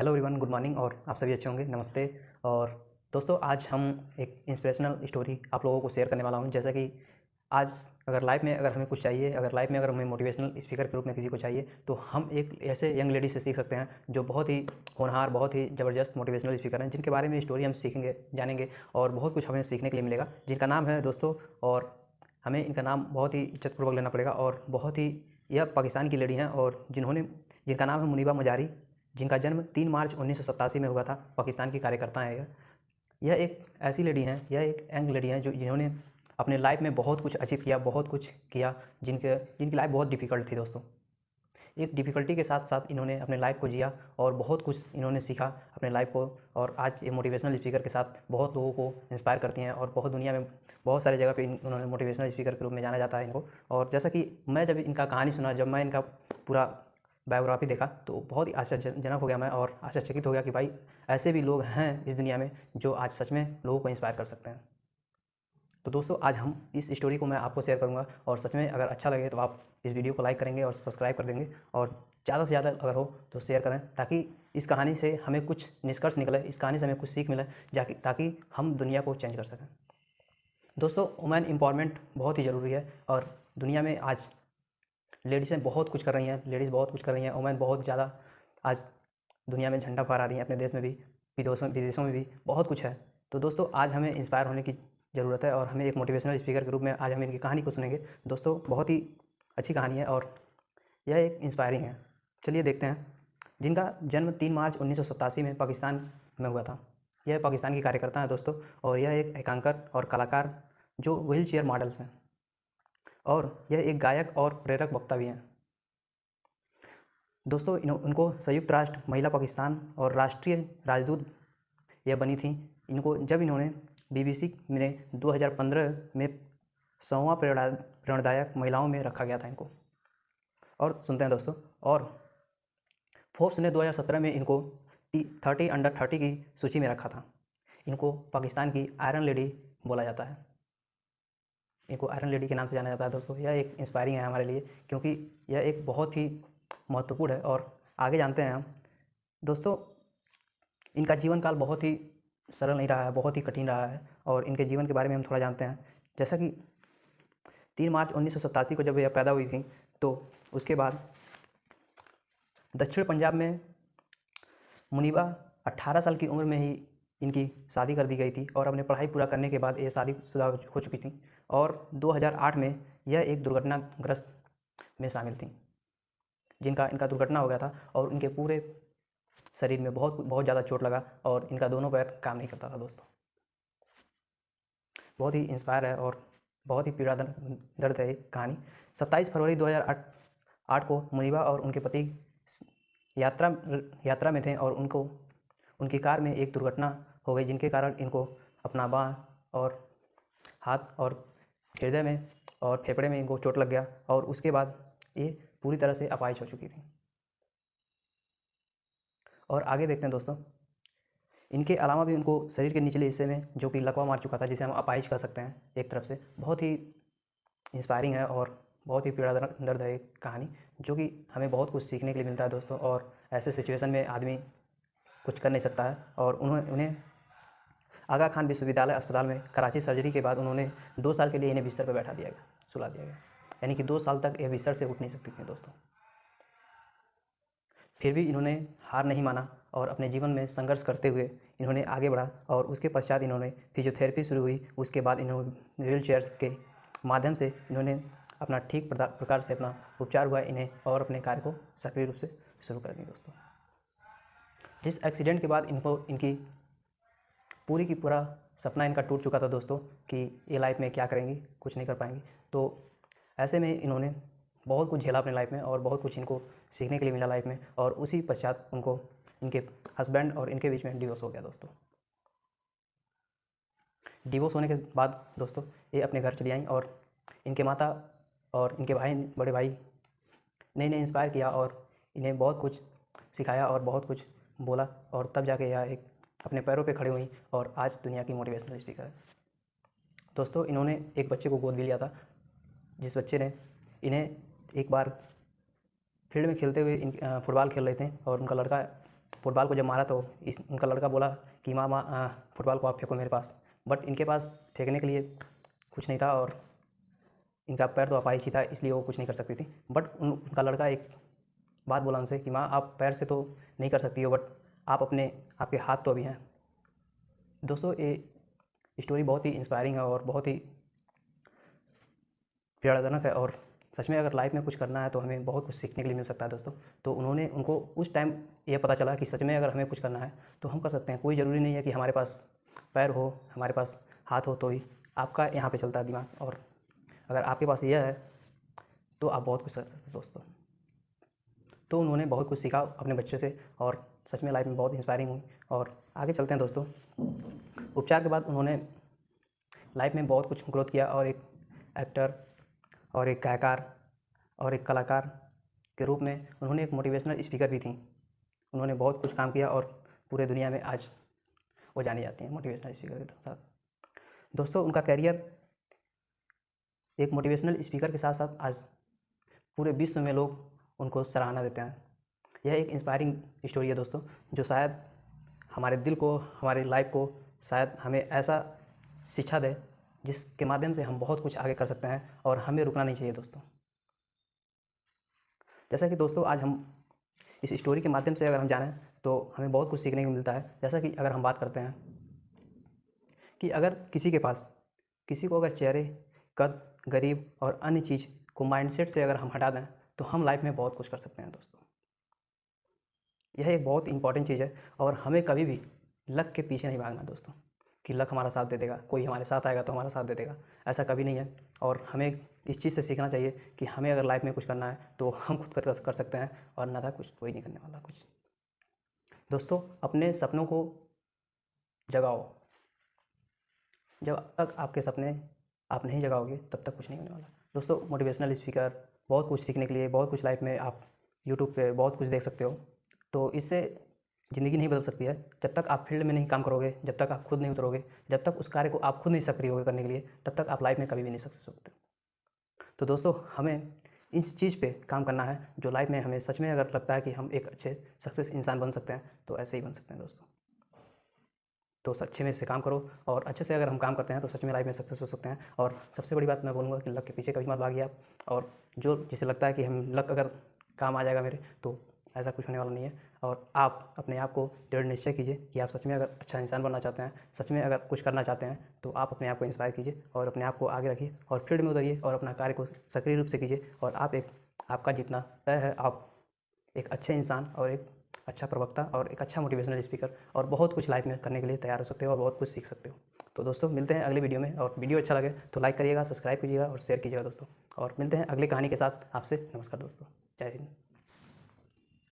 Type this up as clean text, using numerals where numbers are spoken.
Hello everyone, good morning. और आप सभी अच्छे होंगे। नमस्ते। और दोस्तों, आज हम एक इंस्पिरेशनल स्टोरी आप लोगों को शेयर करने वाला हूं। जैसा कि आज अगर लाइफ में अगर हमें कुछ चाहिए, अगर लाइफ में अगर हमें मोटिवेशनल स्पीकर के रूप में किसी को चाहिए, तो हम एक ऐसे यंग लेडी से सीख सकते हैं जो बहुत ही होनहार, बहुत ही ज़बरदस्त मोटिवेशनल स्पीकर हैं, जिनके बारे में स्टोरी हम सीखेंगे, जानेंगे और बहुत कुछ हमें सीखने के लिए मिलेगा। जिनका नाम है दोस्तों, और हमें इनका नाम बहुत ही इज्जतपूर्वक लेना पड़ेगा। और बहुत ही यह पाकिस्तान की लेडी हैं और जिनका नाम है मुनीबा मजारी, जिनका जन्म 3 मार्च 1987 में हुआ था। पाकिस्तान की कार्यकर्ता हैं यह एक ऐसी लेडी हैं, यह एक यंग लेडी हैं जिन्होंने अपने लाइफ में बहुत कुछ अचीव किया, बहुत कुछ किया, जिनकी लाइफ बहुत डिफ़िकल्ट थी दोस्तों। एक डिफ़िकल्टी के साथ साथ इन्होंने अपने लाइफ को जिया और बहुत कुछ इन्होंने सीखा अपने लाइफ को। और आज ये मोटिवेशनल स्पीकर के साथ बहुत लोगों को इंस्पायर करती हैं और बहुत दुनिया में बहुत सारी जगह पे उन्होंने मोटिवेशनल स्पीकर के रूप में जाना जाता है इनको। और जैसा कि मैं जब इनका कहानी सुना, जब मैं इनका पूरा बायोग्राफी देखा, तो बहुत ही आश्चर्यजनक हो गया मैं, और आश्चर्यचकित हो गया कि भाई ऐसे भी लोग हैं इस दुनिया में जो आज सच में लोगों को इंस्पायर कर सकते हैं। तो दोस्तों, आज हम इस स्टोरी को मैं आपको शेयर करूंगा, और सच में अगर अच्छा लगे तो आप इस वीडियो को लाइक करेंगे और सब्सक्राइब कर देंगे, और ज़्यादा से ज़्यादा अगर हो तो शेयर करें, ताकि इस कहानी से हमें कुछ निष्कर्ष निकले, इस कहानी से हमें कुछ सीख मिले, ताकि हम दुनिया को चेंज कर सकें। दोस्तों, वुमेन एम्पावरमेंट बहुत ही ज़रूरी है, और दुनिया में आज लेडीज़ें बहुत कुछ कर रही हैं, लेडीज़ बहुत कुछ कर रही हैं, वुमेन बहुत ज़्यादा आज दुनिया में झंडा फहरा रही हैं, अपने देश में भी, विदेशों में भी बहुत कुछ है। तो दोस्तों, आज हमें इंस्पायर होने की ज़रूरत है, और हमें एक मोटिवेशनल स्पीकर के रूप में आज हम इनकी कहानी को सुनेंगे। दोस्तों, बहुत ही अच्छी कहानी है और यह एक इंस्पायरिंग है। चलिए देखते हैं। जिनका जन्म 3 मार्च 1987 में पाकिस्तान में हुआ था। यह पाकिस्तान की कार्यकर्ता हैं दोस्तों, और यह एक एकांकर और कलाकार जो व्हील चेयर मॉडल्स हैं, और यह एक गायक और प्रेरक वक्ता भी हैं। दोस्तों, उनको संयुक्त राष्ट्र महिला पाकिस्तान और राष्ट्रीय राजदूत यह बनी थी। जब इन्होंने बीबीसी में 2015 में 100वां प्रेरणादायक महिलाओं में रखा गया था इनको। और सुनते हैं दोस्तों। और फोर्ब्स ने 2017 में इनको 30 अंडर 30 की सूची में रखा था। इनको पाकिस्तान की आयरन लेडी बोला जाता है, इनको आयरन लेडी के नाम से जाना जाता है दोस्तों। यह एक इंस्पायरिंग है हमारे लिए, क्योंकि यह एक बहुत ही महत्वपूर्ण है। और आगे जानते हैं हम। दोस्तों, इनका जीवन काल बहुत ही सरल नहीं रहा है, बहुत ही कठिन रहा है, और इनके जीवन के बारे में हम थोड़ा जानते हैं। जैसा कि 3 मार्च 1987 को जब यह पैदा हुई थी, तो उसके बाद दक्षिण पंजाब में मुनीबा 18 साल की उम्र में ही इनकी शादी कर दी गई थी, और अपने पढ़ाई पूरा करने के बाद ये शादीशुदा हो चुकी थी। और 2008 में यह एक दुर्घटनाग्रस्त में शामिल थी, इनका दुर्घटना हो गया था, और इनके पूरे शरीर में बहुत ज़्यादा चोट लगा, और इनका दोनों पैर काम नहीं करता था दोस्तों। बहुत ही इंस्पायर है और बहुत ही पीड़ा दर्द है ये कहानी। 27 फरवरी 2008 को मुनीबा और उनके पति यात्रा में थे, और उनकी कार में एक दुर्घटना हो गई, जिनके कारण इनको अपना बाँह और हाथ और हृदय में और फेफड़े में इनको चोट लग गया, और उसके बाद ये पूरी तरह से अपाहिज हो चुकी थी। और आगे देखते हैं दोस्तों। इनके अलावा भी उनको शरीर के निचले हिस्से में जो कि लकवा मार चुका था, जिसे हम अपाहिज कह सकते हैं एक तरफ से। बहुत ही इंस्पायरिंग है और बहुत ही पीड़ा दर्द है ये कहानी, जो कि हमें बहुत कुछ सीखने के लिए मिलता है दोस्तों। और ऐसे सिचुएशन में आदमी कुछ कर नहीं सकता है, और उन्हें आगा खान विश्वविद्यालय अस्पताल में कराची सर्जरी के बाद उन्होंने 2 साल के लिए इन्हें बिस्तर पर बैठा दिया गया, सुला दिया गया। यानी कि 2 साल तक ये बिस्तर से उठ नहीं सकती थी दोस्तों। फिर भी इन्होंने हार नहीं माना, और अपने जीवन में संघर्ष करते हुए इन्होंने आगे बढ़ा, और उसके पश्चात इन्होंने फिजियोथेरेपी शुरू हुई। उसके बाद इन्होंने व्हील चेयर्स के माध्यम से इन्होंने अपना ठीक प्रकार से अपना उपचार हुआ इन्हें, और अपने कार्य को सक्रिय रूप से शुरू कर दी दोस्तों। जिस एक्सीडेंट के बाद इनकी पूरा सपना इनका टूट चुका था दोस्तों, कि ये लाइफ में क्या करेंगी, कुछ नहीं कर पाएंगी। तो ऐसे में इन्होंने बहुत कुछ झेला अपने लाइफ में, और बहुत कुछ इनको सीखने के लिए मिला लाइफ में। और उसी पश्चात इनके हस्बैंड और इनके बीच में डिवोर्स हो गया दोस्तों। डिवोर्स होने के बाद दोस्तों ये अपने घर चली आई, और इनके माता और इनके बड़े भाई ने इन्हें इंस्पायर किया, और इन्हें बहुत कुछ सिखाया और बहुत कुछ बोला, और तब जाके यह एक अपने पैरों पे खड़ी हुई, और आज दुनिया की मोटिवेशनल स्पीकर है दोस्तों। इन्होंने एक बच्चे को गोद भी लिया था, जिस बच्चे ने इन्हें एक बार फील्ड में खेलते हुए फुटबॉल खेल रहे थे, और उनका लड़का फुटबॉल को जब मारा तो उनका लड़का बोला कि माँ माँ फुटबॉल को आप फेंको मेरे पास, बट इनके पास फेंकने के लिए कुछ नहीं था और इनका पैर तो अपाहिज ही था, इसलिए वो कुछ नहीं कर सकती थी। बट उनका लड़का एक बात बोला उनसे कि माँ आप पैर से तो नहीं कर सकती हो, बट आपके हाथ तो अभी हैं। दोस्तों ये स्टोरी बहुत ही इंस्पायरिंग है और बहुत ही प्रेरणादायक है, और सच में अगर लाइफ में कुछ करना है तो हमें बहुत कुछ सीखने के लिए मिल सकता है दोस्तों। तो उनको उस टाइम ये पता चला कि सच में अगर हमें कुछ करना है तो हम कर सकते हैं। कोई ज़रूरी नहीं है कि हमारे पास पैर हो, हमारे पास हाथ हो तो ही आपका यहाँ पे चलता है दिमाग, और अगर आपके पास यह है तो आप बहुत कुछ कर सकते हैं दोस्तों। तो उन्होंने बहुत कुछ सीखा अपने बच्चे से और सच में लाइफ में बहुत इंस्पायरिंग हुई। और आगे चलते हैं दोस्तों। उपचार के बाद उन्होंने लाइफ में बहुत कुछ ग्रोथ किया और एक एक्टर और एक गायकार और एक कलाकार के रूप में उन्होंने एक मोटिवेशनल स्पीकर भी थी। उन्होंने बहुत कुछ काम किया और पूरे दुनिया में आज वो जानी जाती हैं मोटिवेशनल स्पीकर के साथ। दोस्तों उनका कैरियर एक मोटिवेशनल स्पीकर के साथ साथ आज पूरे विश्व में लोग उनको सराहना देते हैं। यह एक इंस्पायरिंग स्टोरी है दोस्तों, जो शायद हमारे दिल को, हमारी लाइफ को शायद हमें ऐसा शिक्षा दे जिसके माध्यम से हम बहुत कुछ आगे कर सकते हैं और हमें रुकना नहीं चाहिए दोस्तों। जैसा कि दोस्तों आज हम इस स्टोरी के माध्यम से अगर हम जानें तो हमें बहुत कुछ सीखने को मिलता है। जैसा कि अगर हम बात करते हैं कि अगर किसी को अगर चेहरे, कद, गरीब और अन्य चीज़ को माइंडसेट से अगर हम हटा दें तो हम लाइफ में बहुत कुछ कर सकते हैं दोस्तों। यह एक बहुत इंपॉर्टेंट चीज़ है और हमें कभी भी लक के पीछे नहीं भागना दोस्तों कि लक हमारा साथ दे देगा, कोई हमारे साथ आएगा तो हमारा साथ दे देगा, ऐसा कभी नहीं है। और हमें इस चीज़ से सीखना चाहिए कि हमें अगर लाइफ में कुछ करना है तो हम खुद कर सकते हैं और ना था कुछ कोई नहीं करने वाला कुछ। दोस्तों अपने सपनों को जगाओ। जब तक आपके सपने आप नहीं जगाओगे तब तक कुछ नहीं होने वाला। दोस्तों मोटिवेशनल स्पीकर बहुत कुछ सीखने के लिए, बहुत कुछ लाइफ में आप यूट्यूब पे बहुत कुछ देख सकते हो। तो इससे ज़िंदगी नहीं बदल सकती है जब तक आप फील्ड में नहीं काम करोगे, जब तक आप खुद नहीं उतरोगे, जब तक उस कार्य को आप खुद नहीं सक्रिय होगे करने के लिए, तब तक आप लाइफ में कभी भी नहीं सक्सेस होते। तो दोस्तों हमें इस चीज़ पे काम करना है जो लाइफ में हमें सच में अगर लगता है कि हम एक अच्छे सक्सेस इंसान बन सकते हैं तो ऐसे ही बन सकते हैं दोस्तों। तो अच्छे में से काम करो और अच्छे से अगर हम काम करते हैं तो सच में लाइफ में सक्सेस हो सकते हैं। और सबसे बड़ी बात मैं बोलूँगा कि लक के पीछे कभी मत भागिए आप। और जो जिसे लगता है कि हम लक अगर काम आ जाएगा मेरे, तो ऐसा कुछ होने वाला नहीं है। और आप अपने आप को दृढ़ निश्चय कीजिए कि आप सच में अगर अच्छा इंसान बनना चाहते हैं, सच में अगर कुछ करना चाहते हैं, तो आप अपने आप को इंस्पायर कीजिए और अपने आप को आगे रखिए और फील्ड में उतरिए और अपना कार्य को सक्रिय रूप से कीजिए। और आपका जितना तय है, आप एक अच्छे इंसान और एक अच्छा प्रवक्ता और एक अच्छा मोटिवेशनल स्पीकर और बहुत कुछ लाइफ में करने के लिए तैयार हो सकते हो और बहुत कुछ सीख सकते हो। तो दोस्तों मिलते हैं अगले वीडियो में, और वीडियो अच्छा लगे तो लाइक करिएगा, सब्सक्राइब कीजिएगा और शेयर कीजिएगा दोस्तों। और मिलते हैं अगली कहानी के साथ। आपसे नमस्कार दोस्तों, जय हिंद।